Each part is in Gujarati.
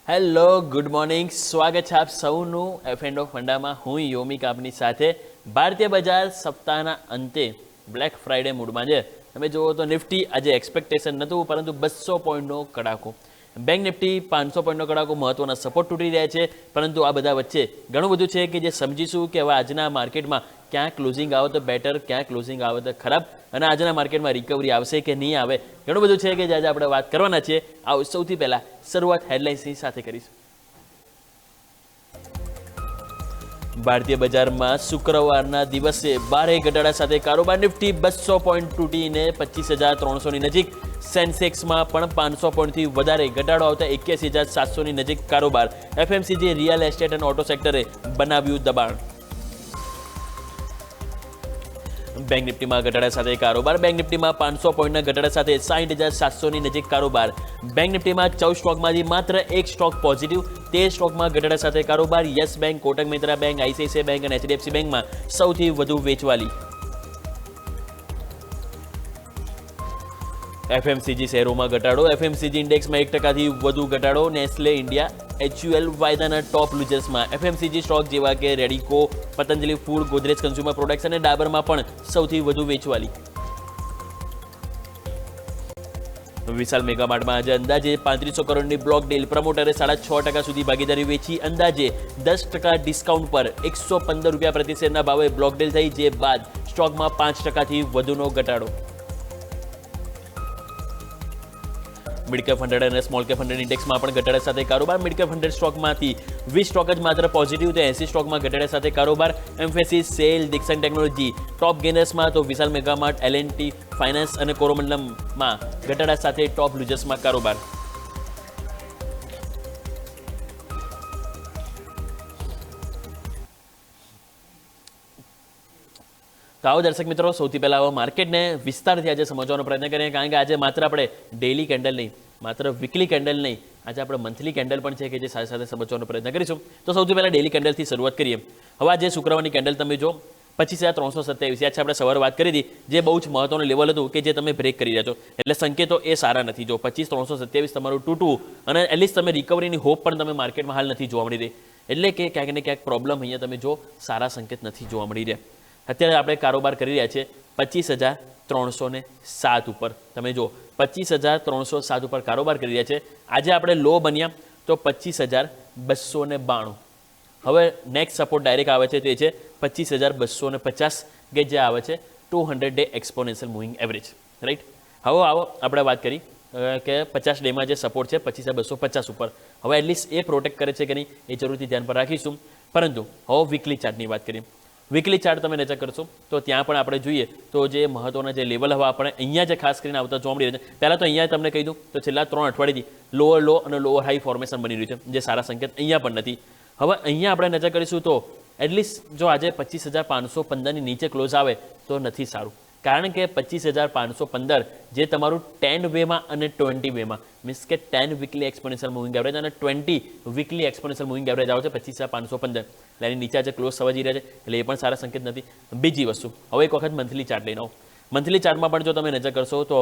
હેલો ગુડ મોર્નિંગ, સ્વાગત છે આપ સૌનું એફ એન્ડ ઓફ ફંડામાં. હું યોમિક આપની સાથે. ભારતીય બજાર સપ્તાહના અંતે બ્લેક ફ્રાઈડે મૂડમાં છે. તમે જુઓ તો નિફ્ટી આજે એક્સપેક્ટેશન નહોતું, પરંતુ 200 પોઈન્ટનો કડાકો. બેંક નિફ્ટી 500 પોઈન્ટનો કડાકો, મહત્વના સપોર્ટ તૂટી રહ્યા છે. પરંતુ આ બધા વચ્ચે ઘણું બધું છે કે જે સમજીશું કે હવે આજના માર્કેટમાં ક્યાં ક્લોઝિંગ આવે તો બેટર, ક્યાં ક્લોઝિંગ આવે તો ખરાબ, અને આજના માર્કેટમાં રિકવરી આવશે કે નહીં આવે. ઘણું બધું છે કે જે આજે આપણે વાત કરવાના છીએ. આવો સૌથી પહેલાં શરૂઆત હેડલાઇન્સની સાથે કરીશું. ભારતીય બજારમાં શુક્રવારના દિવસે ભારે ઘટાડા સાથે કારોબાર. નિફ્ટી 200 પોઈન્ટ તૂટીને 25,300ની નજીક. સેન્સેક્સમાં પણ 500 પોઈન્ટથી વધારે ઘટાડો આવતા 81,700ની નજીક કારોબાર. એફએમસીજી, રિયલ એસ્ટેટ અને ઓટો સેક્ટરે બનાવ્યું દબાણ. બેંક નિફ્ટીમાં ઘટાડા સાથે કારોબાર. બેંક નિફ્ટીમાં 500 પોઈન્ટના ઘટાડા સાથે 60,700ની નજીક કારોબાર. બેંક નિફ્ટીમાં 14 સ્ટોકમાંથી માત્ર એક સ્ટોક પોઝિટિવ. 13 સ્ટોકમાં ઘટાડા સાથે કારોબાર. Yes bank, Kotak Mahindra bank, ICICI bank અને એચડીએફસી બેંકમાં સૌથી વધુ વેચવાલી. એફએમસીજી શેરોમાં ઘટાડો. એફએમસીજી ઇન્ડેક્સમાં 1%થી વધુ ઘટાડો. નેસ્લે ઇન્ડિયા, એચયુએલ વાયદાના ટોપ લૂઝર્સમાં. એફએમસીજી સ્ટોક જેવા કે Radico, Patanjali food, Godrej consumer products અને ડાબરમાં પણ સૌથી વધુ વેચવાલી. વિશાલ મેગામાર્ટમાં આજે અંદાજે 3500 કરોડની બ્લોક ડીલ. પ્રમોટરે 6.5% સુધી ભાગીદારી વેચી. અંદાજે 10% ડિસ્કાઉન્ટ પર ₹115 પ્રતિ શેરના ભાવે બ્લોક ડીલ થઈ, જે બાદ સ્ટોકમાં 5%થી વધુનો ઘટાડો. મિડ કેપ 100 અને સ્મોલ કેપ 100 ઇન્ડેક્સમાં પણ ઘટાડા સાથે કારોબાર. મિડ કેપ 100 સ્ટોકમાંથી 20 સ્ટોક જ માત્ર પોઝિટિવ, તો 80 સ્ટોકમાં ઘટાડા સાથે કારોબાર. એમ્ફેસિસ, સેલ, ડિક્સન ટેકનોલોજી ટોપ ગેનર્સમાં, તો વિશાલ મેગામાર્ટ, એલએનટી ફાઇનાન્સ અને કોરોમંડલમમાં ઘટાડા સાથે ટોપ લૂઝર્સમાં કારોબાર. તો આવો દર્શક મિત્રો, સૌથી પહેલાં આવો માર્કેટને વિસ્તારથી આજે સમજવાનો પ્રયત્ન કરીએ, કારણ કે આજે માત્ર આપણે ડેઇલી કેન્ડલ નહીં, માત્ર વીકલી કેન્ડલ નહીં, આજે આપણે મંથલી કેન્ડલ પણ છે કે જે સાથે સાથે સમજવાનો પ્રયત્ન કરીશું. તો સૌથી પહેલાં ડેઇલી કેન્ડલથી શરૂઆત કરીએ. હવે આજે શુક્રવારની કેન્ડલ તમે જો 25,327. યાદ છે આપણે સવારે વાત કરી હતી, જે બહુ જ મહત્વનું લેવલ હતું કે જે તમે બ્રેક કરી રહ્યા છો, એટલે સંકેતો એ સારા નથી. જો 25,327 તમારું તૂટવું, અને એટલીસ્ટ તમે રિકવરીની હોપ પણ તમે માર્કેટમાં હાલ નથી જોવા મળી રહી, એટલે કે ક્યાંક ને ક્યાંક પ્રોબ્લેમ અહીંયા તમે જો સારા સંકેત નથી જોવા મળી રહ્યા. અત્યારે આપણે કારોબાર કરી રહ્યા છીએ 25,307 ઉપર. તમે જો 25,307 ઉપર કારોબાર કરી રહ્યા છે. આજે આપણે લો બન્યા તો 25,292. હવે નેક્સ્ટ સપોર્ટ ડાયરેક્ટ આવે છે, તે છે 25,250, કે જે આવે છે 200 day exponential moving average. Right. હવે આવો આપણે વાત કરી કે 50 ડેમાં જે સપોર્ટ છે 25,250 ઉપર, હવે એટલીસ્ટ એ પ્રોટેક્ટ કરે છે કે નહીં એ જરૂરથી ધ્યાન પર રાખીશું. પરંતુ હવે વીકલી ચાર્ટની વાત કરીએ. વીકલી ચાર્ટ તમે નજર કરશો તો ત્યાં પણ આપણે જોઈએ તો જે મહત્વના જે લેવલ હવે આપણે અહીંયા જે ખાસ કરીને આવતા જોવા મળી રહ્યા છે. પહેલાં તો અહીંયા તમને કહી દઉં તો છેલ્લા 3 અઠવાડિયાથી લોઅર લો અને લોઅર હાઈ ફોર્મેશન બની રહ્યું છે, જે સારા સંકેત અહીંયા પણ નથી. હવે અહીંયા આપણે નજર કરીશું તો એટલીસ્ટ જો આજે 25,515ની નીચે ક્લોઝ આવે તો નથી સારું, કારણ કે 25,515 જે તમારું 10 વેમાં અને 20 વેમાં, મીન્સ કે 10 વીકલી એક્સપોનેન્શિયલ મૂવિંગ એવરેજ અને 20 વીકલી એક્સપોનેન્શિયલ મૂવિંગ એવરેજ આવે છે 25,515. એટલે એની નીચે આજે ક્લોઝ થવા જઈ રહ્યા છે, એટલે એ પણ સારા સંકેત નથી. બીજી વસ્તુ, હવે એક વખત મંથલી ચાર્ટ લઈને આવો. મંથલી ચાર્ટમાં પણ જો તમે નજર કરશો તો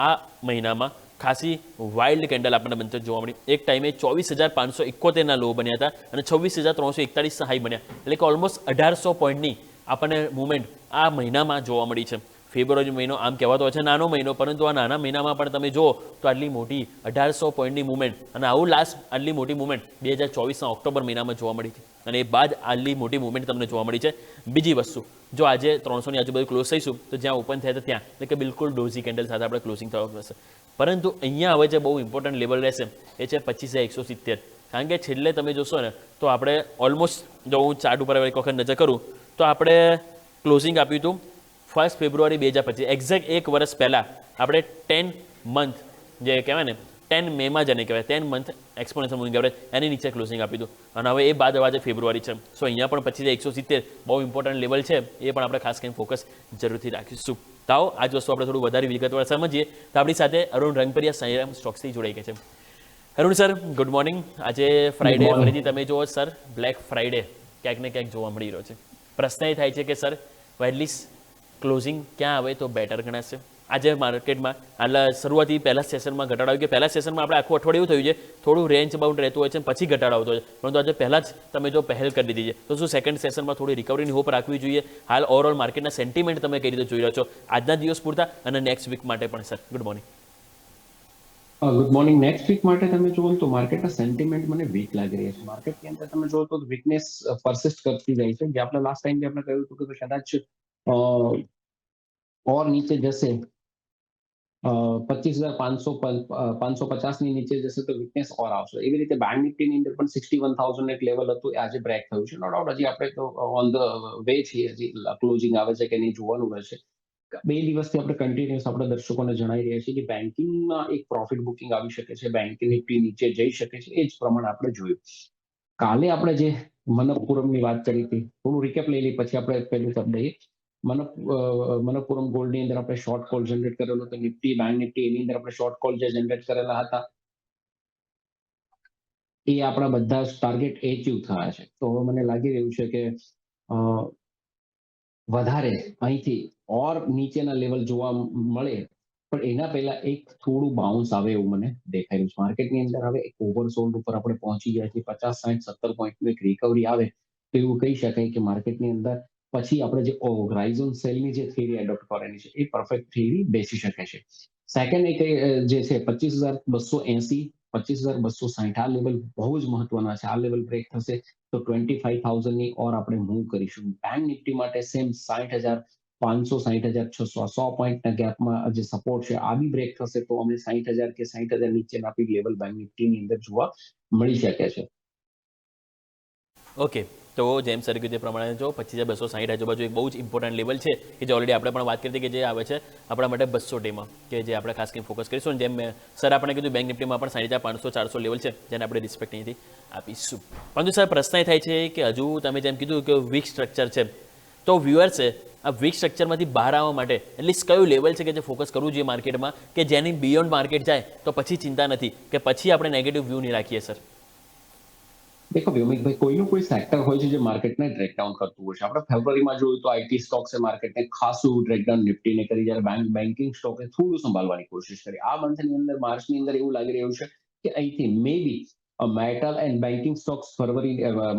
આ મહિનામાં ખાસી વાઇલ્ડ કેન્ડલ આપણને બનતી જોવા મળી. એક ટાઈમે 24,571ના લો બન્યા હતા અને 26,341 હાઈ બન્યા, એટલે કે ઓલમોસ્ટ 1,800 પોઈન્ટની આપણને મુવમેન્ટ આ મહિનામાં જોવા મળી છે. ફેબ્રુઆરી મહિનો આમ કહેવાતો હોય છે નાનો મહિનો, પરંતુ આ નાના મહિનામાં પણ તમે જુઓ તો આટલી મોટી 1,800 પોઈન્ટની મુવમેન્ટ, અને આવું લાસ્ટ આટલી મોટી મુવમેન્ટ 2024ના ઓક્ટોબર મહિનામાં જોવા મળી હતી, અને એ બાદ આટલી મોટી મુવમેન્ટ તમને જોવા મળી છે. બીજી વસ્તુ, જો આજે 300ની આજુબાજુ ક્લોઝ થઈશું તો જ્યાં ઓપન થયા હતા ત્યાં, એટલે કે બિલકુલ ડોઝી કેન્ડલ સાથે આપણે ક્લોઝિંગ થવા પડશે. પરંતુ અહીંયા હવે જે બહુ ઇમ્પોર્ટન્ટ લેવલ રહેશે એ છે 25,170, કારણ કે છેલ્લે તમે જોશો ને તો આપણે ઓલમોસ્ટ, જો હું ચાર્ટ ઉપર એક વખત નજર કરું તો આપણે ક્લોઝિંગ આપ્યું હતું 1 ફેબ્રુઆરી 2025, એક્ઝેક્ટ એક વર્ષ પહેલાં આપણે 10 મંથ જે કહેવાય ને 10 મેમાં જેને કહેવાય 10 મંથ એક્સપોનેન્શિયલ મૂવિંગ એવરેજ, એની નીચે ક્લોઝિંગ આપી હતું. અને હવે એ બાદ આજે ફેબ્રુઆરી છે, સો અહીંયા પણ 25,170 બહુ ઇમ્પોર્ટન્ટ લેવલ છે, એ પણ આપણે ખાસ કરીને ફોકસ જરૂરથી રાખીશું. તો આવો આજ વસ્તુ આપણે થોડું વધારે વિગતવાર સમજીએ. તો આપણી સાથે અરુણ રંગપરિયા સાઈરામ સ્ટોક્સથી જોડાઈ ગયા છે. Arun sir, good morning. આજે ફ્રાઈડે ફરીથી તમે જુઓ સર, બ્લેક ફ્રાઈડે ક્યાંક ને ક્યાંક જોવા મળી રહ્યો છે. પ્રશ્ન એ થાય છે કે સર એટલીસ્ટ ક્લોઝિંગ ક્યાં આવે તો બેટર ગણાશે, આજે માર્કેટમાં આટલા શરૂઆતી પહેલા સેશનમાં ઘટાડો આવ્યો કે પહેલા સેશનમાં આપણે આખું અઠવાડિયું થયું છે થોડું રેન્જ બાઉન્ડ રહેતું હોય છે પછી ઘટાડો આવતો હોય છે, પરંતુ આજે પહેલાં જ તમે જો પહેલ કરી દીધી છે તો શું સેકન્ડ સેશનમાં થોડી રિકવરીની હોપ રાખવી જોઈએ? હાલ ઓવરઓલ માર્કેટના સેન્ટિમેન્ટ તમે કઈ રીતે જોઈ રહ્યો છો આજના દિવસ પૂરતા અને નેક્સ્ટ વીક માટે પણ? Sir good morning. Good morning. Next week માટે તમે જુઓ તો માર્કેટના સેન્ટિમેન્ટ મને વીક લાગી રહ્યા છે. માર્કેટની અંદર તમે જુઓ તો વીકનેસ પરસિસ્ટ કરતી જાય છે. જે આપણે લાસ્ટ ટાઈમ આપણે કહ્યું હતું કે કદાચ ઓર નીચે જશે 25,550 ની નીચે જશે તો વીકનેસ ઓર આવશે. એવી રીતે બેંક નિફ્ટીની અંદર પણ 61,000 એક લેવલ હતું, આજે બ્રેક થયું છે. નો ડાઉટ હજી આપણે તો ઓન ધ વે છીએ, હજી ક્લોઝિંગ આવે છે કે નહીં જોવાનું રહેશે. 2 દિવસથી આપણે કન્ટિન્યુઅસ આપણા દર્શકોને જણાવી રહ્યા છીએ કે બેન્કિંગમાં એક પ્રોફિટ બુકિંગ આવી શકે છે, બેંક નિફ્ટી નીચે જઈ શકે છે. એ જ પ્રમાણે આપણે જોયું. કાલે આપણે જે મનપ્પુરમની વાત કરી હતી, થોડું રિકેપ લઈ લઈએ પછી આપણે પહેલું શબ્દ લઈએ. મનપ્પુરમ ગોલ્ડની અંદર આપણે શોર્ટ કોલ જનરેટ કરેલો હતો. નિફ્ટી બેંક નિફ્ટી એની અંદર આપણે શોર્ટ કોલ જે જનરેટ કરેલા હતા એ આપણા બધા ટાર્ગેટ એચીવ થયા છે. તો હવે મને લાગી રહ્યું છે કે વધારે અહીંથી ઓર નીચેના લેવલ જોવા મળે, પણ એના પહેલા એક થોડું બાઉન્સ આવે એવું મને દેખાય રહ્યું છે. માર્કેટની અંદર હવે એક ઓવરસોલ્ડ ઉપર આપણે પહોંચી ગયા છીએ. 50, 60, 70 પોઈન્ટનું એક રિકવરી આવે તો એવું કહી શકાય કે માર્કેટની અંદર પછી આપણે જે હોરાઇઝન સેલની જે થિયરી એડોપ્ટ કરવાની છે એ પરફેક્ટ થિયરી બેસી શકે છે. સેકન્ડ એક જે છે 25,280, 25,260 આ લેવલ બહુ જ મહત્વના છે. આ લેવલ બ્રેક થશે તો 25,000 ની ઓર આપણે મૂવ કરીશું. બેંક નિફ્ટી માટે સેમ 60,500, 60,600 100 પોઈન્ટના ગેપમાં જે સપોર્ટ છે આ બી બ્રેક થશે તો અમે 60,000 કે 60,000 નીચેના બી લેવલ બેંક નિફ્ટીની અંદર જોવા મળી શકે છે. ઓકે, તો જેમ સર કીધું તે પ્રમાણે જો 25,260 આજુબાજુ એક બહુ જ ઇમ્પોર્ટન્ટ લેવલ છે કે જે ઓલરેડી આપણે પણ વાત કરી હતી કે જે આવે છે આપણા માટે 200 ડેમાં, કે જે આપણે ખાસ કરીને ફોકસ કરીશું. જેમ સર આપણે કીધું બેંક નિફ્ટીમાં પણ 60,500, 400 લેવલ છે જેને આપણે રિસ્પેક્ટ અહીંથી આપીશું. પરંતુ સર પ્રશ્ન એ થાય છે કે હજુ તમે જેમ કીધું કે વીક સ્ટ્રક્ચર છે, તો વ્યુઅર્સે આ વીક સ્ટ્રક્ચરમાંથી બહાર આવવા માટે એટલીસ્ટ કયું લેવલ છે કે જે ફોકસ કરવું જોઈએ માર્કેટમાં, કે જેની બિયોન્ડ માર્કેટ જાય તો પછી ચિંતા નથી, કે પછી આપણે નેગેટિવ વ્યૂ નહીં રાખીએ? સર દેખો વ્યોમિકભાઈ, કોઈનું કોઈ સેક્ટર હોય છે જે માર્કેટને બ્રેકડાઉન કરતું હોય છે. આપણે ફેબ્રુઆરીમાં જોયું તો આઈટી સ્ટોક્સે માર્કેટને ખાસું બ્રેકડાઉન નિફ્ટીને કરી, જ્યારે બેન્કિંગ સ્ટોકે થોડું સંભાળવાની કોશિશ કરી. આ મંથની અંદર માર્ચની અંદર એવું લાગી રહ્યું છે કે અહીંથી મે બી મેટલ એન્ડ બેન્કિંગ સ્ટોક્સ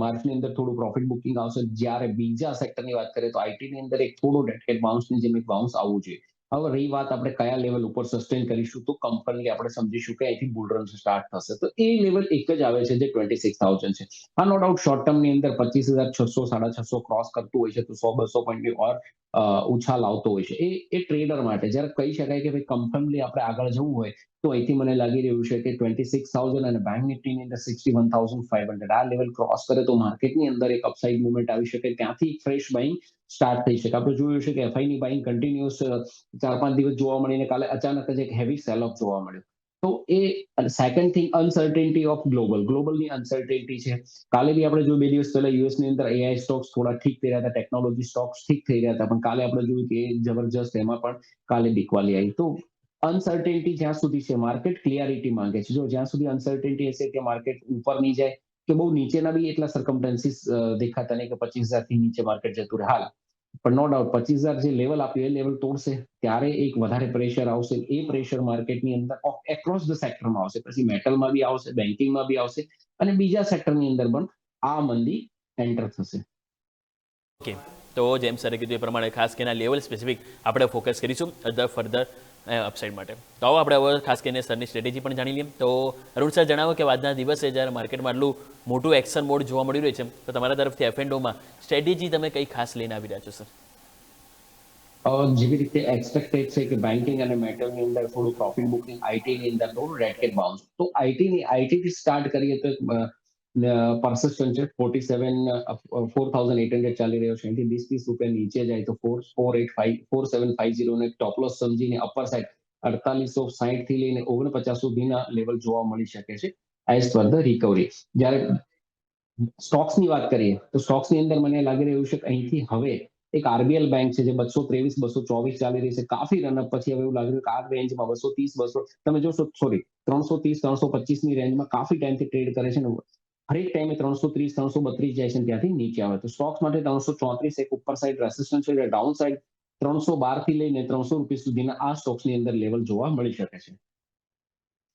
માર્ચની અંદર થોડું પ્રોફિટ બુકિંગ આવશે. જ્યારે બીજા સેક્ટરની વાત કરીએ તો આઈટીની અંદર એક થોડું ડેટ બાઉન્સની જેમ એક બાઉન્સ આવવું જોઈએ. હવે રહી વાત આપણે કયા લેવલ ઉપર સસ્ટેન કરીશું, તો કંપની આપણે સમજીશું કે અહીંથી બુલ રન સ્ટાર્ટ થશે. તો એ લેવલ એક જ આવે છે જે 26,000 છે. હા, નો ડાઉટ શોર્ટ ટર્મની અંદર 25,600, 650 ક્રોસ કરતું હોય છે તો 100-200 પોઈન્ટની ઓર ઉછાલ આવતો હોય છે. એ ટ્રેડર માટે જ્યારે કહી શકાય કે ભાઈ કન્ફર્મલી આપણે આગળ જવું હોય તો અહીંથી મને લાગી રહ્યું છે કે 26,000 અને બેંક નિફ્ટીની અંદર 61,500 આ લેવલ ક્રોસ કરે તો માર્કેટની અંદર એક અપસાઇડ મુવમેન્ટ આવી શકે. ત્યાંથી ફ્રેશ બાઇંગ સ્ટાર્ટ થઈ શકે. આપણે જોયું છે કે એફઆઈની બાઇંગ કન્ટિન્યુઅસ 4-5 દિવસ જોવા મળીને કાલે અચાનક જ એક હેવી સેલ ઓફ જોવા મળ્યો. તો એ સેકન્ડ થિંગ અનસર્ટેનિટી ઓફ ગ્લોબલની અનસર્ટેનિટી છે. કાલે બી આપણે જોયું 2 દિવસ પહેલા યુએસની અંદર એઆઈ સ્ટોક્સ થોડા ઠીક થઈ રહ્યા હતા, ટેકનોલોજી સ્ટોક્સ ઠીક થઈ રહ્યા હતા, પણ કાલે આપણે જોયું કે જબરજસ્ત એમાં પણ કાલે બીકવાલી આવી. તો અનસર્ટેનિટી જ્યાં સુધી છે માર્કેટ ક્લિયરિટી માંગે છે. જો જ્યાં સુધી અનસર્ટેનિટી હશે કે માર્કેટ ઉપર નહીં જાય કે બહુ નીચેના બી એટલા સર્કમસ્ટન્સીસ દેખાતા નહીં કે 25,000 થી નીચે માર્કેટ જતું રહે. હાલ પણ નો ડાઉટ 25,000 જે લેવલ આપ્યું એ લેવલ તોડશે ત્યારે એક વધારે પ્રેશર આવશે. એ પ્રેશર માર્કેટની અંદર એક્રોસ ધ સેક્ટરમાં આવશે. પછી મેટલમાં બી આવશે, બેન્કિંગમાં બી આવશે અને બીજા સેક્ટરની અંદર પણ આ મંદી એન્ટર થશે. ઓકે, તો જેમ સરે કીધું એ પ્રમાણે ખાસ કરીને લેવલ સ્પેસિફિક આપણે ફોકસ કરીશું ફર્ધર અપસાઇડ માટે. તો આવો આપણે હવે ખાસ કરીને સરની સ્ટ્રેટેજી પણ જાણી લઈએ. તો અરુણ સર જણાવો કે આજના દિવસે જ્યારે માર્કેટમાં આટલું મોટું એક્શન મોડ જોવા મળી રહ્યું છે તો તમારા તરફથી એફએન્ડોમાં સ્ટ્રેટેજી તમે કઈ ખાસ લઈને આવી રહ્યા છો? સર જેવી રીતે એક્સપેક્ટેડ છે કે બેન્કિંગ અને મેટલની અંદર થોડું પ્રોફિટ બુકિંગ, આઈટીની અંદર થોડું રેડ કેટ બાઉન્સ. તો આઈટીથી સ્ટાર્ટ કરીએ તો પરસિસ્ટન્ટ છે 4,800 ચાલી રહ્યો છે. અહીંથી 20-30 રૂપિયા નીચે જાય તો 4,750 ને ટોપ લોસ સમજીને અપર સાઇડ 4,860 થી લઈને 49 સુધીના લેવલ જોવા મળી શકે છે એઝ પર ધ રિકવરી. જ્યારે સ્ટોક્સની વાત કરીએ તો સ્ટોક્સની અંદર મને લાગી રહ્યું છે કે અહીંથી હવે એક આરબીએલ બેંક છે જે 223-224 ચાલી રહી છે. કાફી રનઅપ પછી હવે એવું લાગી રહ્યું કે આ રેન્જમાં 230-200 તમે જોશો, સોરી 330-325 ની રેન્જમાં કાફી ટાઈમથી ટ્રેડ કરે છે ને હરેક ટાઈમે 330-332 જાય છે ત્યાંથી નીચે આવે. તો સ્ટોક્સ માટે 334 એક ઉપર સાઇડ રેસિસ્ટન્સ છે, ડાઉન સાઇડ 312 થી લઈને 300 રૂપિયા સુધીના આ સ્ટોક્સની અંદર લેવલ જોવા મળી શકે છે.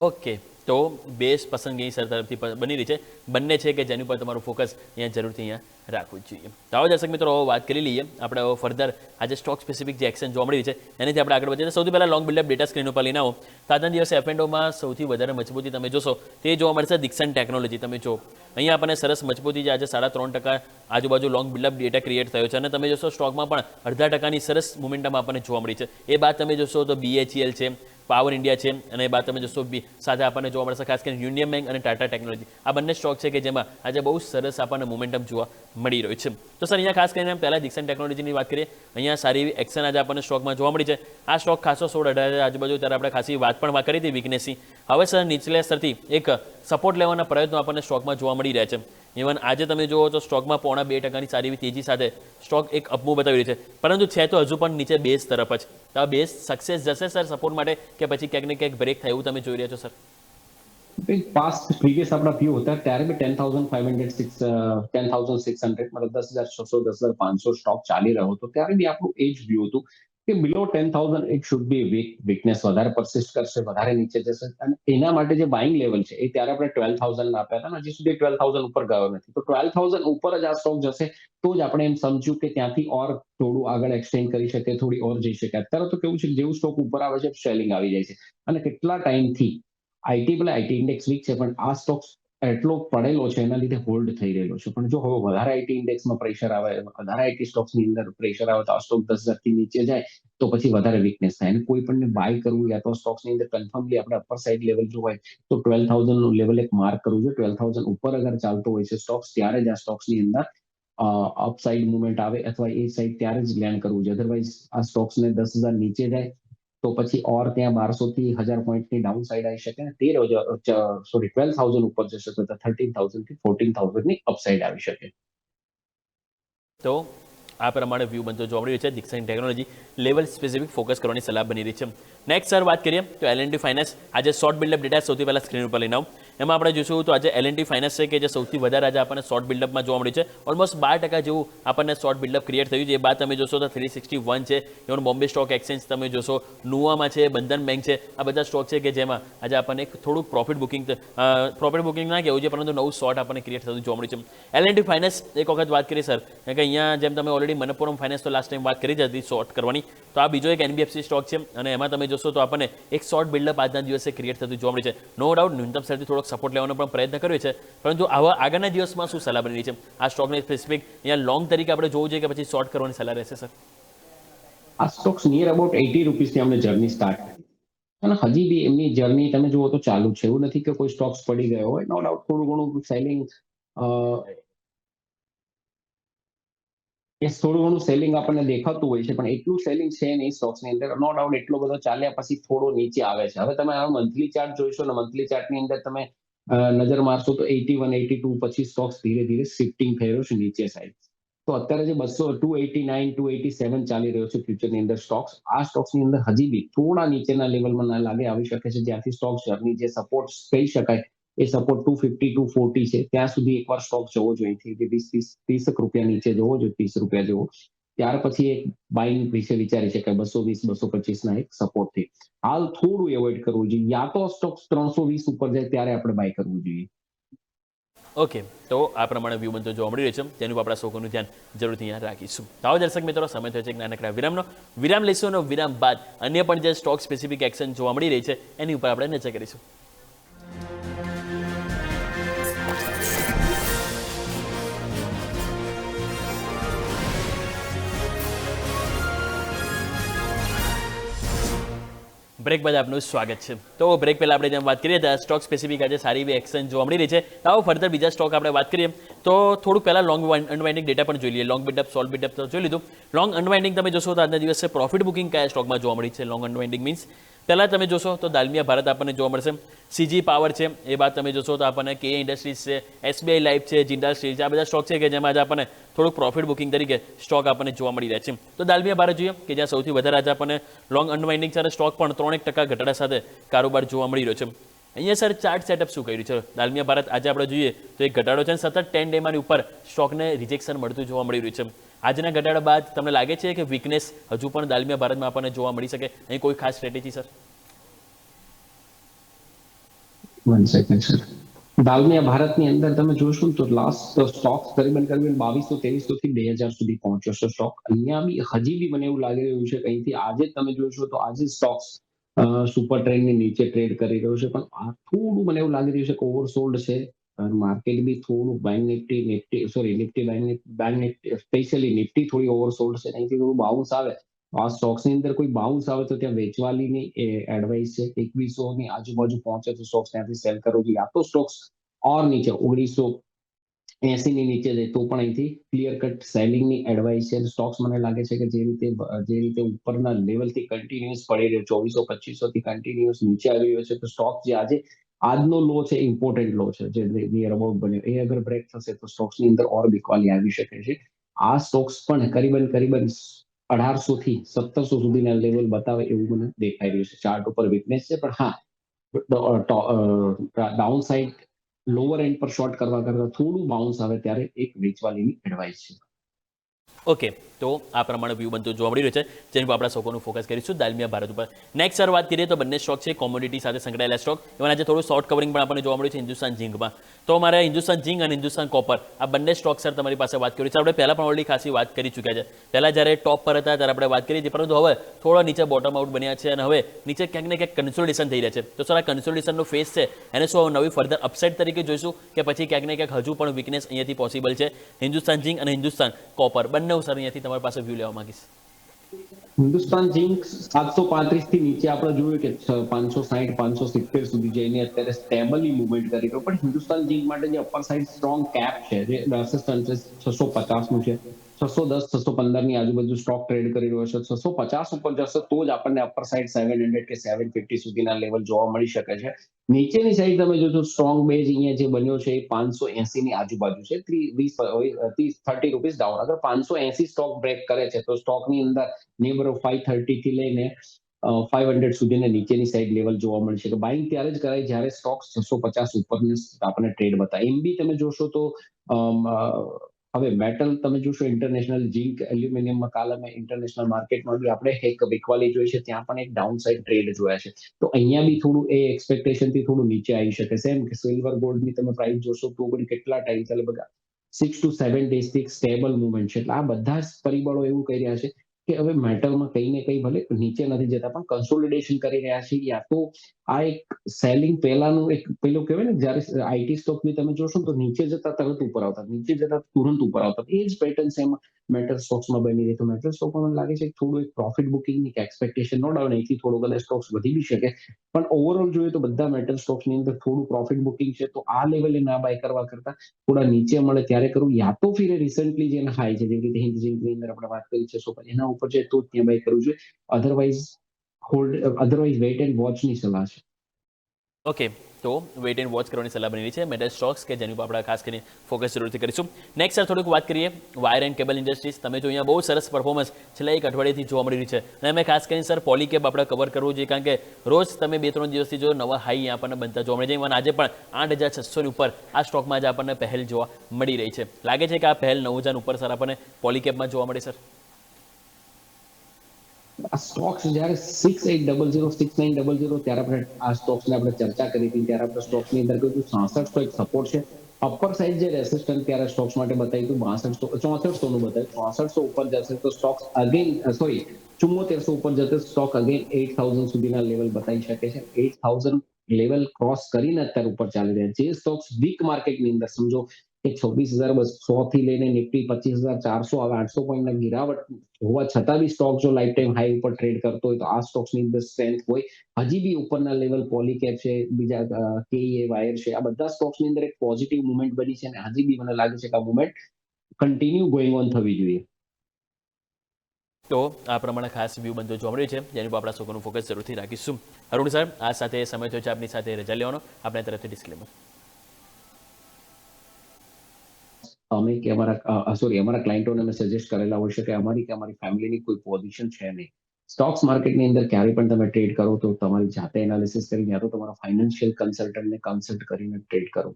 ઓકે, તો બેસ્ટ પસંદગી સર તરફથી બની રહી છે. બંને છે કે જેની પર તમારું ફોકસ અહીંયા જરૂરથી અહીંયા રાખવું જ જોઈએ. તો આવો દર્શક મિત્રો વાત કરી લઈએ આપણે ફર્ધર આજે સ્ટોક સ્પેસિફિક જે એક્શન જોવા મળી રહી છે એનાથી આપણે આગળ વધીએ. સૌથી પહેલાં લોંગ બિલ્ડઅપ ડેટા સ્ક્રીન ઉપર લઈને આવો. તો આજના દિવસે એફએન્ડોમાં સૌથી વધારે મજબૂતી તમે જોશો તે જોવા મળશે દિક્સન ટેકનોલોજી. તમે જો અહીંયા આપણને સરસ મજબૂતી છે, આજે 3.5% આજુબાજુ લોંગ બિલ્ડઅપ ડેટા ક્રિએટ થયો છે અને તમે જોશો સ્ટોકમાં પણ 0.5%ની સરસ મોમેન્ટમ આપણને જોવા મળી છે. એ બાદ તમે જોશો તો BHEL છે, પાવર ઇન્ડિયા છે અને એ બાદ તમે જોશો સાથે આપણને જોવા મળશે ખાસ કરીને યુનિયન બેંક અને ટાટા ટેકનોલોજી. આ બંને સ્ટોક છે કે જેમાં આજે બહુ સરસ આપણને મોમેન્ટમ જોવા મળી રહ્યું છે. તો સર અહીંયા ખાસ કરીને પહેલાં દિક્સન ટેકનોલોજીની વાત કરીએ. અહીંયા સારી એવી એક્શન આજે આપણને સ્ટોકમાં જોવા મળી છે. આ સ્ટોક ખાસો 16-18 આજુબાજુ ત્યારે આપણે ખાસી વાત પણ કરી હતી વીકનેસની. હવે સર નીચલા સ્તરથી એક સપોર્ટ લેવાના પ્રયત્નો આપણને સ્ટોકમાં જોવા મળી રહ્યા છે. ઇવન આજે તમે જુઓ તો સ્ટોકમાં 0.2%ની સારી એવી તેજી સાથે સ્ટોક એક અપમૂવ બતાવી રહી છે, પરંતુ છે તો હજુ પણ નીચે બેઝ તરફ જ. તો આ બેઝ સક્સેસ જશે સર સપોર્ટ માટે કે પછી ક્યાંક ને ક્યાંક બ્રેક થાય એવું તમે જોઈ રહ્યા છો સર? પાસ્ટ પ્રીવિયસ આપણા વ્યૂ હતા ત્યારે બી 10,500 10,600 મતલબ 10,600 10,500 સ્ટોક ચાલી રહ્યો હતો ત્યારે બી આપણું એ જ વ્યૂ હતું કે બિલો 10,000 ઇટ શુડ બી વીકનેસ વધારે પરસિસ્ટ કરશે, વધારે નીચે જશે અને એના માટે જે બાઇંગ લેવલ છે એ ત્યારે આપણે 12,000 આપ્યા હતા અને હજી સુધી 12,000 ઉપર ગયો નથી. તો 12,000 ઉપર જ આ સ્ટોક જશે તો જ આપણે એમ સમજ્યું કે ત્યાંથી ઓર થોડું આગળ એક્સટેન્ડ કરી શકે, થોડી ઓર જઈ શકે. અત્યારે તો કેવું છે જેવું સ્ટોક ઉપર આવે છે સેલિંગ આવી જાય છે અને કેટલા ટાઈમથી આઈટી ઇન્ડેક્સ વીક છે પણ આ સ્ટોક એટલો પડેલો છે એના લીધે હોલ્ડ થઈ રહેલો છે. પણ જો હવે વધારે આઈટી ઇન્ડેક્સમાં પ્રેશર આવે, વધારે આઈટી સ્ટોક્સની અંદર પ્રેશર આવે તો આ સ્ટોક 10,000 થી નીચે જાય તો પછી વધારે વીકનેસ થાય અને કોઈ પણ બાય કરવું યા તો સ્ટોક્સની અંદર કન્ફર્મલી આપણે અપર સાઇડ લેવલ જો હોય તો 12,000 નું લેવલ એક માર્ક કરવું જોઈએ. 12,000 ઉપર અગર ચાલતો હોય છે સ્ટોક્સ ત્યારે જ આ સ્ટોક્સની અંદર અપસાઇડ મુવમેન્ટ આવે અથવા એ સાઇડ ત્યારે જ લેન્ડ કરવું જોઈએ. અધરવાઇઝ આ સ્ટોક્સને 10,000 નીચે જાય તો પછી ઓર ત્યાં 1,200 થી 1,000 પોઈન્ટની ડાઉન સાઇડ આવી શકે અને 12,000 ઉપર જશે તો 13,000 થી 14,000 ની અપસાઇડ આવી શકે. તો આ પ્રમાણે વ્યૂ બનતો જોવા મળી રહ્યું છે. દિક્સન ટેકનોલોજી લેવલ સ્પેસિફિક ફોકસ કરવાની સલાહ બની રહી છે. નેક્સ્ટ સર વાત કરીએ તો L&T ફાઇનાન્સ આજે શોર્ટ બિલ્ડઅપ ડેટા સૌથી પહેલાં સ્ક્રીન ઉપર લઈને આવું. એમાં આપણે જોઈશું તો આજે L&T ફાઇનાન્સ છે કે જે સૌથી વધારે આજે આપણને શોર્ટ બિલ્ડઅપમાં જોવા મળ્યું છે. ઓલમોસ્ટ 12% જેવું આપણને શોર્ટ બિલ્ડઅપ ક્રિએટ થયું છે. એ બાદ તમે જોશો તો 361 છે, ઇવન બોમ્બે સ્ટોક એક્સચેન્જ તમે જોશો, નુવામાં છે, બંધન બેંક છે, આ બધા સ્ટોક છે કે જેમાં આજે આપણને એક થોડુંક પ્રોફિટ બુકિંગ ના કહેવું છે પરંતુ નવું શોર્ટ આપણને ક્રિએટ થતું જોવા મળ્યું છે. L&T ફાઇનાન્સ એક વખત વાત કરી સર કે અહીંયા જેમ તમે ઓલરેડી મનપ્પુરમ ફાઇનાન્સ તો લાસ્ટ ટાઈમ વાત કરી જ હતી શોર્ટ કરવાની, તો આ બીજો એક NBFC સ્ટોક છે અને એમાં તમે જોશો તો આપણને એક શોર્ટ બિલ્ડઅપ આજના દિવસે ક્રિએટ થતું જોવા મળ્યું છે. નો ડાઉટ ન્યૂનતમ સ્તરથી થોડોક સપોર્ટ લેવાનો પણ પ્રયત્ન કર્યો છે, પરંતુ આવા આગળના દિવસમાં શું સલાહ બની રહી છે આ સ્ટોકને સ્પેસિફિક અહીંયા લોંગ તરીકે આપણે જોવું જોઈએ કે પછી શોર્ટ કરવાની સલાહ રહેશે સર? આ સ્ટોક્સ નિયર અબાઉટ 80 રૂપીસથી અમને જર્ની સ્ટાર્ટ કરી અને હજી બી એમની જર્ની તમે જુઓ તો ચાલુ છે. એવું નથી કે કોઈ સ્ટોક્સ પડી ગયો હોય. નો ડાઉટ થોડું ઘણું સેલિંગ થોડું ઘણું સેલિંગ આપણને દેખાતું હોય છે પણ એટલું સેલિંગ છે નહીં સ્ટોક્સની અંદર. નો ડાઉટ એટલો બધો ચાલ્યા પછી થોડો નીચે આવે છે. હવે તમે આ મંથલી ચાર્ટ જોઈશો ને મંથલી ચાર્ટની અંદર તમે નજર મારશો તો 81 82 પછી સ્ટોક્સ ધીરે ધીરે શિફ્ટિંગ થઈ રહ્યો છે નીચે સાઈડ. તો અત્યારે જે 289 287 ચાલી રહ્યો છે ફ્યુચરની અંદર સ્ટોક્સ, આ સ્ટોક્સની અંદર હજી બી થોડા નીચેના લેવલમાં ના લાગે આવી શકે છે જ્યાંથી સ્ટોક્સ જર્ની જે સપોર્ટ કહી શકાય એ સપોર્ટ 250 240 છે ત્યાં સુધી એકવાર સ્ટોક જવો જોઈએ. 30 રૂપિયા નીચે જવો જોઈએ, 30 રૂપિયા જેવો. ત્યાર પછી એક બાઇંગ વિશે વિચારી શકાય 220 225 ના એક સપોર્ટથી. હાલ થોડું એવોઇડ કરવું જોઈએ. યા તો સ્ટોક્સ 320 ઉપર જાય ત્યારે આપણે બાય કરવું જોઈએ. ઓકે, તો આ પ્રમાણે વ્યૂ બનતો જોવા મળી રહ્યો છે જેનું આપણા સૌનું ધ્યાન જરૂરથી અહીંયા રાખીશું. તો આવો દર્શક મિત્રો, સમય થયો છે એક નાનકડા વિરામનો. વિરામ લઈશું અને વિરામ બાદ અન્ય પણ જે સ્ટોક સ્પેસિફિક એક્શન જોવા મળી રહી છે એની ઉપર આપણે નજર કરીશું. બ્રેક બાદ આપનું સ્વાગત છે. તો બ્રેક પહેલાં આપણે જેમ વાત કરીએ તો સ્ટોક સ્પેસિફિક આજે સારી એવી એક્શન જોવા મળી રહી છે. તો આવો ફર્ધર બીજા સ્ટોક આપણે વાત કરીએ તો થોડુંક પહેલાં લોંગ અનવાઇન્ડિંગ ડેટા પણ જોઈ લઈએ. લોંગ બિલ્ડઅપ, શોર્ટ બિલ્ડઅપ તો જોઈ લીધું. લોંગ અનવાઇન્ડિંગ તમે જોશો તો આજના દિવસે પ્રોફિટ બુકિંગ કયા સ્ટોકમાં જોવા મળી છે? લોંગ અનવાઇન્ડિંગ મીન્સ પહેલાં તમે જોશો તો દાલમિયા ભારત આપણને જોવા મળશે, CG પાવર છે, એ બાદ તમે જોશો તો આપણને KA ઇન્ડસ્ટ્રીઝ છે, SBI લાઈફ છે, જિંદાલ સ્ટીલ છે, આ બધા સ્ટોક છે કે જેમાં આજે આપણને થોડુંક પ્રોફિટ બુકિંગ તરીકે સ્ટોક આપણને જોવા મળી રહ્યા છે. તો દાલમિયા ભારત જોઈએ કે જ્યાં સૌથી વધારે આજે આપણને લોંગ અનવાઇન્ડિંગ છે અને સ્ટોક પણ 3% ઘટાડા સાથે કારોબાર જોવા મળી રહ્યો છે. અહીંયા સર ચાર્ટ સેટઅપ શું કર્યું છે દાલમિયા ભારત આજે આપણે જોઈએ તો એક ઘટાડો છે અને સતત 10 ડેમાંની ઉપર સ્ટોકને રિજેક્શન મળતું જોવા મળી રહ્યું છે. આજના ઘટાડા બાદ તમને લાગે છે કે વીકનેસ હજુ પણ દાલમિયા ભારતમાં આપણને જોવા મળી શકે? અહીં કોઈ ખાસ strategy sir? 1 second sir. Dalmia ભારતની અંદર તમે જોશો તો લાસ્ટ સ્ટોક કરીબન 2200-2300 થી 2000 સુધી પહોંચ્યો છે સ્ટોક. અહીંયા બી હજી બી મને એવું લાગી રહ્યું છે કે અહીંથી આજે તમે જોશો તો આજે સ્ટોક્સ સુપર ટ્રેન્ડની નીચે ટ્રેડ કરી રહ્યો છે, પણ આ થોડું મને એવું લાગી રહ્યું છે કે ઓવરસોલ્ડ છે. માર્કેટ બી થોડું bank Nifty bank Nifty specially Nifty થોડી ઓવરસોલ્ડ છે. અહીંથી થોડું બાઉન્સ આવે, આ સ્ટોક્સની અંદર કોઈ બાઉન્સ આવે તો ત્યાં વેચવાલીની એડવાઇસ છે. 2100 ની આજુબાજુ પહોંચે તો સ્ટોક્સ ત્યાંથી સેલ કરવો જોઈએ. આ તો સ્ટોક્સ ઓર નીચે 1980 ની નીચે જાય તો પણ અહીંથી ક્લિયર કટ સેલિંગની એડવાઇસ છે. સ્ટોક્સ મને લાગે છે કે જે રીતે ઉપરના લેવલથી કન્ટિન્યુઅસ પડી રહ્યો 2400-2500 થી કન્ટિન્યુઅસ નીચે આવી રહ્યો છે, તો સ્ટોક જે આજનો લો છે ઇમ્પોર્ટન્ટ લો છે જે નિયર અબાઉટ બન્યો, એ અગર બ્રેક થશે તો સ્ટોક્સની અંદર ઓર બીકવાલી આવી શકે છે. આ સ્ટોક્સ પણ કરીબન 1800 થી 1700 સુધીના લેવલ બતાવે એવું મને દેખાઈ રહ્યું છે. ચાર્ટ ઉપર વીકનેસ છે, પણ હા ડાઉન સાઇડ લોઅર એન્ડ પર શોર્ટ કરવા કરતા થોડું બાઉન્સ આવે ત્યારે એક વેચવાલીની એડવાઇસ છે. ઓકે, તો આ પ્રમાણે વ્યૂ બનતું જોવા મળી રહ્યું છે, જેની પર આપણા સ્ટોકોનું ફોકસ કરીશું દાલમિયા ભારત ઉપર. નેક્સ્ટ સર વાત કરીએ તો બંને સ્ટોક છે કોમોડિટી સાથે સંકળાયેલા સ્ટોક. એમાં આજે થોડું શોર્ટ કવરિંગ પણ આપણને જોવા મળ્યું છે હિન્દુસ્તાન ઝિંકમાં. તો અમારે હિન્દુસ્તાન ઝિંક અને હિન્દુસ્તાન કોપર આ બંને સ્ટોક સર તમારી પાસે વાત કરી છે. આપણે પહેલાં પણ ઓલરેડી ખાસી વાત કરી ચૂક્યા છે. પહેલાં જ્યારે ટોપ પર હતા ત્યારે આપણે વાત કરી હતી, પરંતુ હવે થોડા નીચે બોટમ આઉટ બન્યા છે અને હવે નીચે ક્યાંક ને ક્યાંક કન્સોલિડેશન થઈ રહ્યા છે. તો સર આ કન્સોલિડેશનનો ફેસ છે એને શું નવી ફર્ધર અપસાઇડ તરીકે જોઈશું કે પછી ક્યાંક ને ક્યાંક હજુ પણ વીકનેસ અહીંયાથી પોસિબલ છે? હિન્દુસ્તાન ઝિંક અને હિન્દુસ્તાન કોપર બંને સર અહીંયાથી તમારી પાસે વ્યૂ લેવા માંગીશ. હિન્દુસ્તાન ઝિંક 735 થી નીચે આપણે જોયું કે 560-570 સુધી જઈને અત્યારે સ્ટેબલી મુવમેન્ટ કરી રહ્યો, પણ હિન્દુસ્તાન ઝિંક માટે જે અપર સાઇડ સ્ટ્રોંગ કેપ છે જે રેસિસ્ટન્સ 650 નું છે, 610-615 ની આજુબાજુ સ્ટોક ટ્રેડ કરી રહ્યો છે. 650 ઉપર જશે તો જ આપણને અપર સાઇડ 700 કે 750 સુધીના લેવલ જોવા મળી શકે છે. નીચેની સાઈડ તમે જોજો સ્ટ્રોંગ બેઝ અહીંયા જે બન્યો છે એ 580 ની આજુબાજુ છે, 30 રૂપીસ ડાઉન. અગર 580 સ્ટોક બ્રેક કરે છે તો સ્ટોકની અંદર નિયર 530 થી લઈને 500 સુધીના નીચેની સાઈડ લેવલ જોવા મળશે. તો બાઇંગ ત્યારે જ કરાય જ્યારે સ્ટોક્સ 650 ઉપરની આપણને ટ્રેડ બતાવે. એમ બી તમે જોશો તો હવે મેટલ તમે જોશો ઇન્ટરનેશનલ ઝિંક એલ્યુમિનિયમમાં કાલ અમે ઇન્ટરનેશનલ માર્કેટમાં બી આપણે એક વીકવાલી જોઈ છે, ત્યાં પણ એક ડાઉન સાઇડ ટ્રેડ જોયા છે. તો અહીંયા બી થોડું એ એક્સપેક્ટેશનથી થોડું નીચે આવી શકે છે. એમ કે સિલ્વર ગોલ્ડની તમે પ્રાઇસ જોશો તો પણ કેટલા ટાઈમ ચાલે બધા 6 to 7 days થી સ્ટેબલ મુવમેન્ટ છે. એટલે આ બધા જ પરિબળો એવું કહી રહ્યા છે કે હવે મેટલમાં કંઈ ને કંઈ ભલે નીચે નથી જતા પણ કન્સોલિડેશન કરી રહ્યા છે. યા તો આ એક સેલિંગ પહેલાનું એક પેલું કહેવાય ને જ્યારે આઈટી સ્ટોકની તમે જોશો તો નીચે જતા તરત ઉપર આવતા, નીચે જતા તુરંત ઉપર આવતા, એ જ પેટર્ન સેમ મેટલ સ્ટોક્સમાં બની રહી. તો મેટલ સ્ટોકમાં મને લાગે છે થોડું એક પ્રોફિટ બુકિંગની એક્સપેક્ટેશન નો ડાઉન, અહીંથી થોડું કદાચ સ્ટોક્સ વધી બી શકે, પણ ઓવરઓલ જોઈએ તો બધા મેટલ સ્ટોક્સની અંદર થોડું પ્રોફિટ બુકિંગ છે. તો આ લેવલે ના બાય કરવા કરતા થોડા નીચે મળે ત્યારે કરવું, યા તો ફિર રિસન્ટલી જે હાઈ છે જેવી રીતે હિન્દ ઝિંકની અંદર આપણે વાત કરી છે એના ઉપર છે તો ત્યાં બાય કરવું જોઈએ. અધરવાઇઝ વેઇટ એન્ડ વોચની સલાહ છે. ઓકે, તો વેઇટ એન્ડ વોચ કરવાની સલાહ બની છે મેટલ સ્ટોક્સ કે જેની ઉપર આપણે ખાસ કરીને ફોકસ જરૂરથી કરીશું. નેક્સ્ટ સર થોડીક વાત કરીએ વાયર એન્ડ કેબલ ઇન્ડસ્ટ્રીઝ. તમે જો અહીંયા બહુ સરસ પરફોર્મન્સ છેલ્લા એક અઠવાડિયાથી જોવા મળી રહી છે અને અમે ખાસ કરીને સર પોલીકેબ આપણે કવર કરવું જોઈએ, કારણ કે રોજ તમે 2-3 દિવસથી જો નવા હાઈ અહીંયા આપણને બનતા જોવા મળી જાય. આજે પણ 8600 ની ઉપર આ સ્ટોકમાં આજે આપણને પહેલ જોવા મળી રહી છે. લાગે છે કે આ પહેલ 9000 ઉપર સર આપણને પોલીકેબમાં જોવા મળે સર? આ સ્ટોક્સ જ્યારે 6800-6900 ત્યારે આપણે આ સ્ટોક્સને આપણે ચર્ચા કરી હતી, ત્યારે આપણે સ્ટોક્સની અંદર કહ્યું 6600 એક સપોર્ટ છે. અપર સાઇડ જે રેસિસ્ટન્ટ ત્યારે સ્ટોક્સ માટે બતાવ્યું 6400 નું બતાવ્યું. 6400 ઉપર જશે તો સ્ટોક્સ અગેન 7400 ઉપર જશે સ્ટોક અગેન 8000 સુધીના લેવલ બતાવી શકે છે. 8000 લેવલ ક્રોસ કરીને અત્યારે ઉપર ચાલી રહ્યા જે સ્ટોક્સ વીક માર્કેટની અંદર સમજો કે 26200 થી લઈને નિફ્ટી 25400 આવે 800 પોઈન્ટના ગિરાવટ હોવા છતાં બી સ્ટોક જો લાઈફ ટાઈમ હાઈ ઉપર ટ્રેડ કરતો હોય તો આ સ્ટોક્સની અંદર સ્ટ્રેન્થ હોય. હજી બી ઉપરના લેવલ પોલીકેપ છે, બીજા કેઈએ વાયર છે, આ બધા સ્ટોક્સની અંદર એક પોઝિટિવ મુવમેન્ટ બની છે અને હજી બી મને લાગે છે કે આ મુવમેન્ટ કન્ટિન્યુ ગોઈંગ ઓન થવી જોઈએ. તો આ પ્રમાણે ખાસ વ્યૂ બનતો જોવા મળ્યું છે જેની પર આપણા સ્ટોકોનું ફોકસ જરૂરથી રાખીશું. અરુણ સર, આ સાથે સમય થયો છે આપની સાથે રજા લેવાનો, આપણા તરફથી ડિસ્ક્લેમર. અમે કે અમારા ક્લાયન્ટોને અમે સજેસ્ટ કરેલા હોય છે કે અમારી ફેમિલીની કોઈ પોઝિશન છે નહીં સ્ટોક્સ માર્કેટની અંદર ક્યારે પણ તમે ટ્રેડ કરો તો તમારી જાતે એનાલિસિસ કરીને યા તો તમારા ફાઇનાન્શિયલ કન્સલ્ટન્ટને કન્સલ્ટ કરીને ટ્રેડ કરો.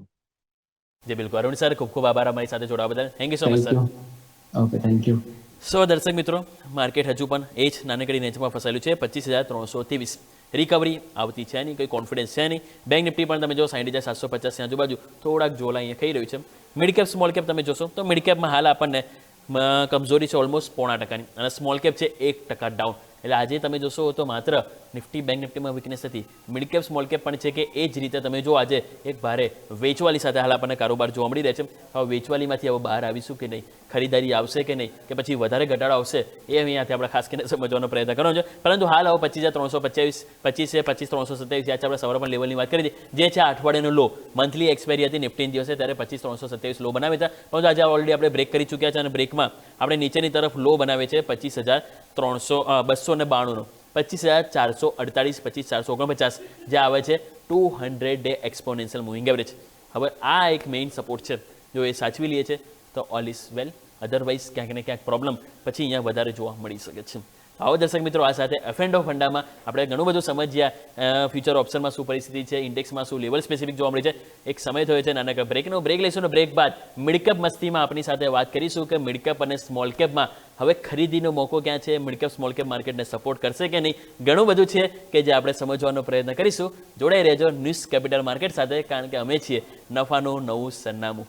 જી બિલકુલ અરુણ સર, ખૂબ ખૂબ આભાર અમારી સાથે જોડાવા બદલ. Thank you so much thank sir. You. Okay, thank you. So દર્શક મિત્રો, માર્કેટ હજુ પણ એ જ નાનકડી રેન્જમાં ફસાયેલું છે 25,323. રિકવરી આવતી છે નહીં, કોઈ કોન્ફિડન્સ છે નહીં. બેંક નિફ્ટી પણ તમે જો 60,750 આજુબાજુ થોડાક ઝોલા અહીંયા ખાઈ રહ્યું છે. મિડ કેપ સ્મોલ કેપ તમે જોશો તો મિડ કેપમાં હાલ આપણને કમજોરી છે ઓલમોસ્ટ 0.5%ની, અને સ્મોલ કેપ છે 1% ડાઉન. એટલે આજે તમે જોશો તો માત્ર નિફ્ટી બેંક નિફ્ટીમાં વીકનેસ હતી. મિડ કેપ સ્મોલ કેપ પણ છે કે એ જ રીતે તમે જો આજે એક ભારે વેચવાલી સાથે હાલ આપણને કારોબાર જોવા મળી રહે છે. હવે વેચવાલીમાંથી હવે બહાર આવીશું કે નહીં, ખરીદારી આવશે કે નહીં, કે પછી વધારે ઘટાડો આવશે, એ અહીંયાથી આપણે ખાસ કરીને સમજવાનો પ્રયત્ન કરવાનો છે. પરંતુ હાલ હવે 25,325, 25,327 આજે આપણે સવારે પણ લેવલની વાત કરી હતી, જે છે અઠવાડિયાનો લો. મંથલી એક્સપાયરી હતી નિફ્ટીના દિવસે, ત્યારે 25,327 લો બનાવ્યા હતા. પરંતુ આજે ઓલરેડી આપણે બ્રેક કરી ચૂક્યા છે, અને બ્રેકમાં આપણે નીચેની તરફ લો બનાવે છે 25,292નો, 25,448, 25,449 જે આવે છે 200 ડે એક્સપોનેન્શિયલ મૂવિંગ એવરેજ. હવે આ એક મેઇન સપોર્ટ છે, જો એ સાચવી લઈએ છે તો ઓલ ઇઝ વેલ. અધરવાઇઝ ક્યાંક ને ક્યાંક પ્રોબ્લેમ પછી અહીંયા વધારે જોવા મળી શકે છે. આવો દર્શક મિત્રો, આ સાથે F&O ફંડામાં આપણે ઘણું બધું સમજ્યા. ફ્યુચર ઓપ્શનમાં શું પરિસ્થિતિ છે, ઇન્ડેક્સમાં શું લેવલ સ્પેસિફિક જોવા મળે છે. એક સમય થયો છે નાનકડા બ્રેકનો. બ્રેક લઈશું, ને બ્રેક બાદ મિડકેપ મસ્તીમાં આપણી સાથે વાત કરીશું કે મિડકેપ અને સ્મોલ કેપમાં હવે ખરીદીનો મોકો ક્યાં છે, મિડકેપ સ્મોલ કેપ માર્કેટને સપોર્ટ કરશે કે નહીં. ઘણું બધું છે કે જે આપણે સમજવાનો પ્રયત્ન કરીશું. જોડાઈ રહેજો ન્યૂઝ કેપિટલ માર્કેટ સાથે, કારણ કે અમે છીએ નફાનું નવું સરનામું.